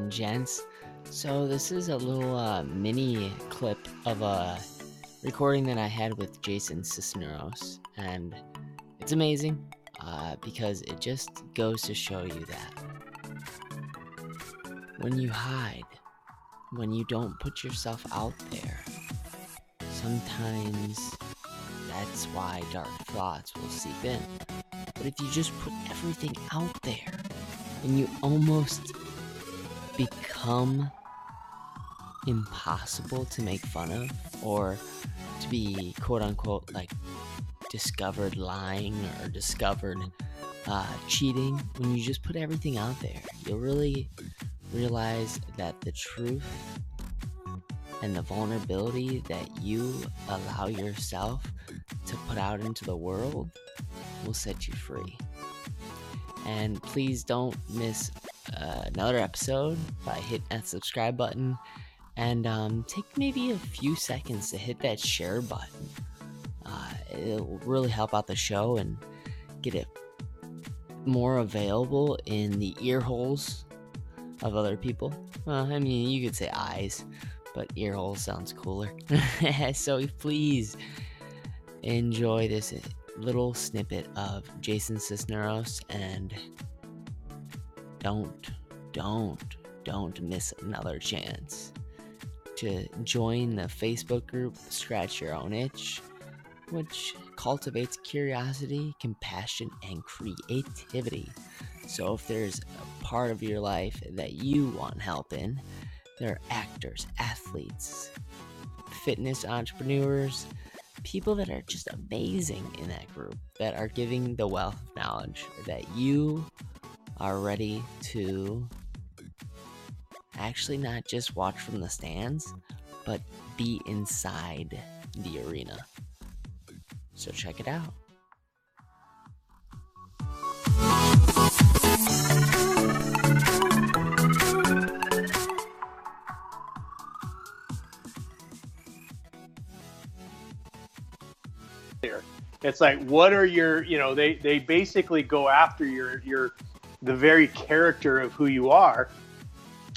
and gents. So this is a little mini clip of a recording that I had with Jason Sisneros, and it's amazing because it just goes to show you that when you hide, when you don't put yourself out there, sometimes that's why dark thoughts will seep in. But if you just put everything out there and you almost become impossible to make fun of, or to be quote unquote like discovered lying or discovered cheating, when you just put everything out there, you'll really realize that the truth and the vulnerability that you allow yourself to put out into the world will set you free. And please don't miss another episode by hitting that subscribe button, and take maybe a few seconds to hit that share button. It'll really help out the show and get it more available in the ear holes of other people. Well, I mean, you could say eyes, but ear hole sounds cooler. So please enjoy this little snippet of Jason Sisneros, and don't miss another chance to join the Facebook group Scratch Your Own Itch, which cultivates curiosity, compassion, and creativity. So if there's a part of your life that you want help in, there are actors, athletes, fitness entrepreneurs, people that are just amazing in that group, that are giving the wealth of knowledge that you are ready to actually not just watch from the stands, but be inside the arena. So check it out. It's like, what are your, they basically go after the very character of who you are.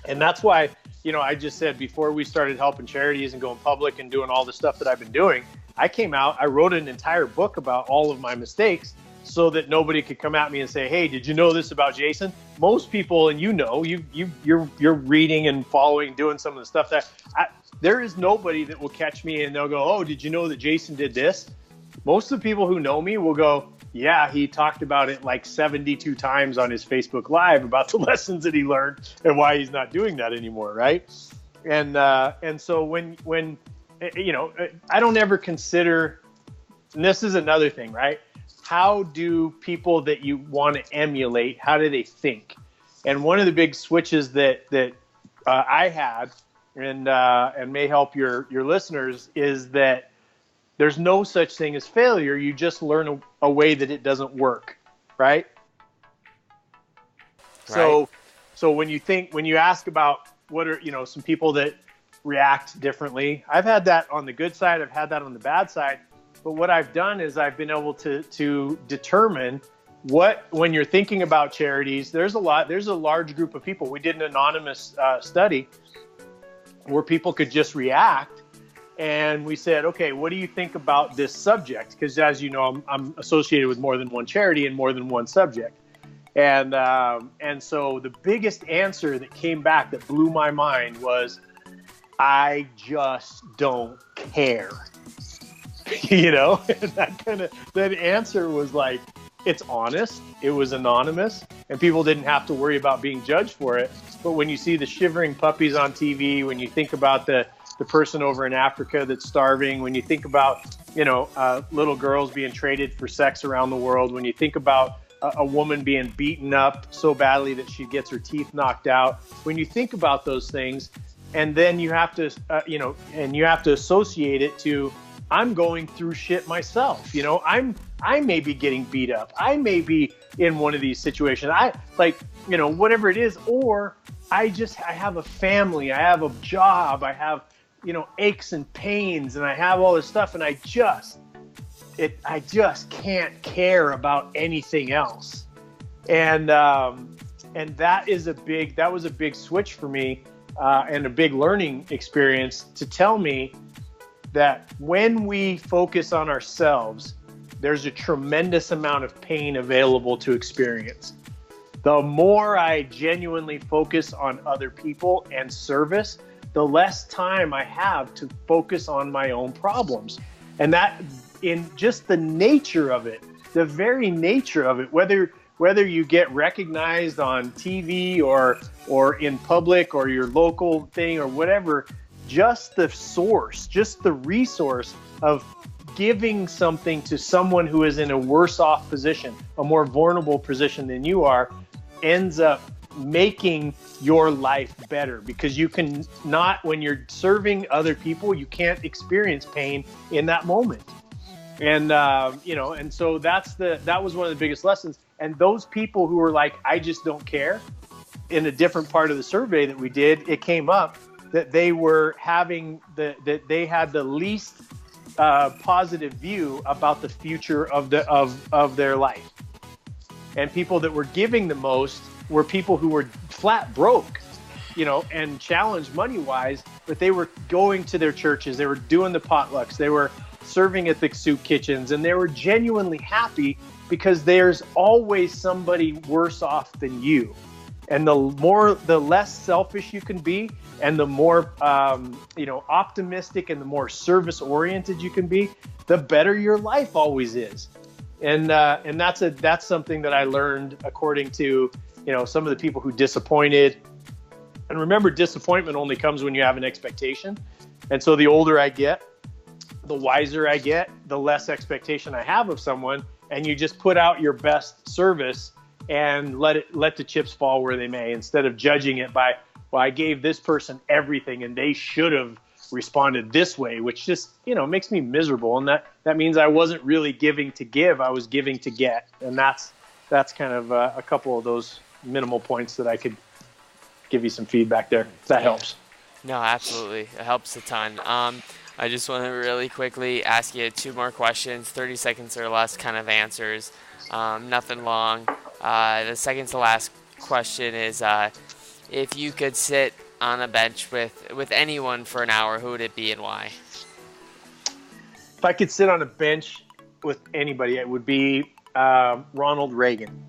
And that's why, I just said before we started helping charities and going public and doing all the stuff that I've been doing, I came out, I wrote an entire book about all of my mistakes so that nobody could come at me and say, hey, did you know this about Jason? Most people, and you're reading and following, doing some of the stuff that there is nobody that will catch me and they'll go, oh, did you know that Jason did this? Most of the people who know me will go, yeah, he talked about it like 72 times on his Facebook Live about the lessons that he learned and why he's not doing that anymore, right? And so when I don't ever consider, and this is another thing, right? How do people that you want to emulate, how do they think? And one of the big switches that I had, and may help your listeners, is that there's no such thing as failure. You just learn a way that it doesn't work, right? So when you ask about what are, some people that react differently, I've had that on the good side, I've had that on the bad side. But what I've done is I've been able to determine when you're thinking about charities, there's a large group of people. We did an anonymous study where people could just react. And we said, okay, what do you think about this subject? Because as you know, I'm associated with more than one charity and more than one subject. And so the biggest answer that came back that blew my mind was, I just don't care. And that answer was like, it's honest, it was anonymous, and people didn't have to worry about being judged for it. But when you see the shivering puppies on TV, when you think about the person over in Africa that's starving, when you think about, little girls being traded for sex around the world, when you think about a woman being beaten up so badly that she gets her teeth knocked out, when you think about those things, and then you have to, and you have to associate it to, I'm going through shit myself. I may be getting beat up. I may be in one of these situations. Whatever it is, or I have a family, I have a job, I have, aches and pains, and I have all this stuff, and I just can't care about anything else. And And that was a big switch for me, and a big learning experience to tell me that when we focus on ourselves, there's a tremendous amount of pain available to experience. The more I genuinely focus on other people and service, the less time I have to focus on my own problems. And that, in just the nature of it, the very nature of it, whether you get recognized on TV or in public or your local thing or whatever, just the source, just the resource of giving something to someone who is in a worse off position, a more vulnerable position than you are, ends up making your life better, because you can not, when you're serving other people, you can't experience pain in that moment. And, and so that was one of the biggest lessons. And those people who were like, I just don't care, in a different part of the survey that we did, it came up that they were having that they had the least positive view about the future of their life. And people that were giving the most were people who were flat broke, and challenged money-wise, but they were going to their churches, they were doing the potlucks, they were serving at the soup kitchens, and they were genuinely happy because there's always somebody worse off than you. And the less selfish you can be, and the more optimistic and the more service-oriented you can be, the better your life always is. And that's something that I learned, according to some of the people who disappointed. And remember, disappointment only comes when you have an expectation. And so the older I get, the wiser I get, the less expectation I have of someone. And you just put out your best service and let the chips fall where they may, instead of judging it by, well, I gave this person everything and they should have responded this way, which just, makes me miserable. And that means I wasn't really giving to give, I was giving to get. And that's kind of a couple of those minimal points that I could give you some feedback there, if that helps. No, absolutely. It helps a ton. I just want to really quickly ask you 2 more questions, 30 seconds or less kind of answers, nothing long. The second to last question is, if you could sit on a bench with anyone for an hour, who would it be and why? If I could sit on a bench with anybody, it would be Ronald Reagan.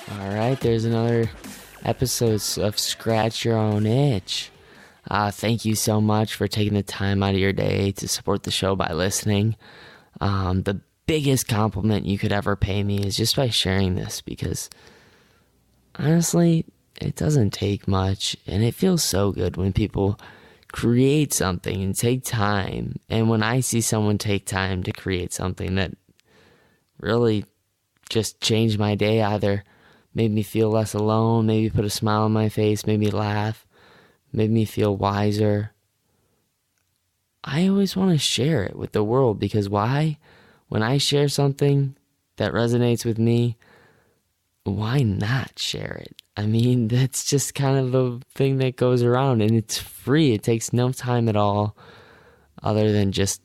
All right, there's another episode of Scratch Your Own Itch. Thank you so much for taking the time out of your day to support the show by listening. The biggest compliment you could ever pay me is just by sharing this, because honestly, it doesn't take much, and it feels so good when people create something and take time. And when I see someone take time to create something that really just changed my day, either made me feel less alone, maybe put a smile on my face, made me laugh, made me feel wiser, I always want to share it with the world. Because why? When I share something that resonates with me, why not share it? I mean, that's just kind of the thing that goes around, and it's free. It takes no time at all other than just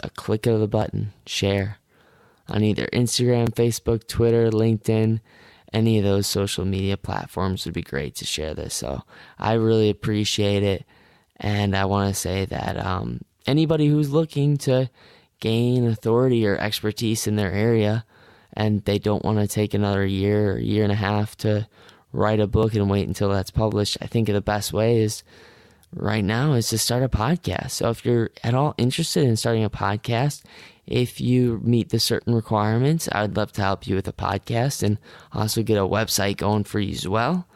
a click of the button, share, on either Instagram, Facebook, Twitter, LinkedIn. Any of those social media platforms would be great to share this. So I really appreciate it. And I want to say that anybody who's looking to gain authority or expertise in their area, and they don't want to take another year or year and a half to write a book and wait until that's published, I think the best way is right now is to start a podcast. So if you're at all interested in starting a podcast, if you meet the certain requirements, I would love to help you with a podcast and also get a website going for you as well.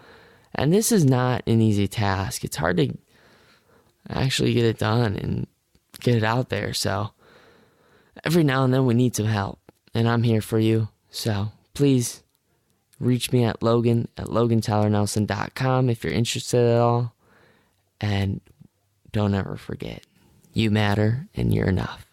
And this is not an easy task. It's hard to actually get it done and get it out there. So every now and then we need some help, and I'm here for you. So please reach me at Logan at LoganTylerNelson.com if you're interested at all. And don't ever forget, you matter and you're enough.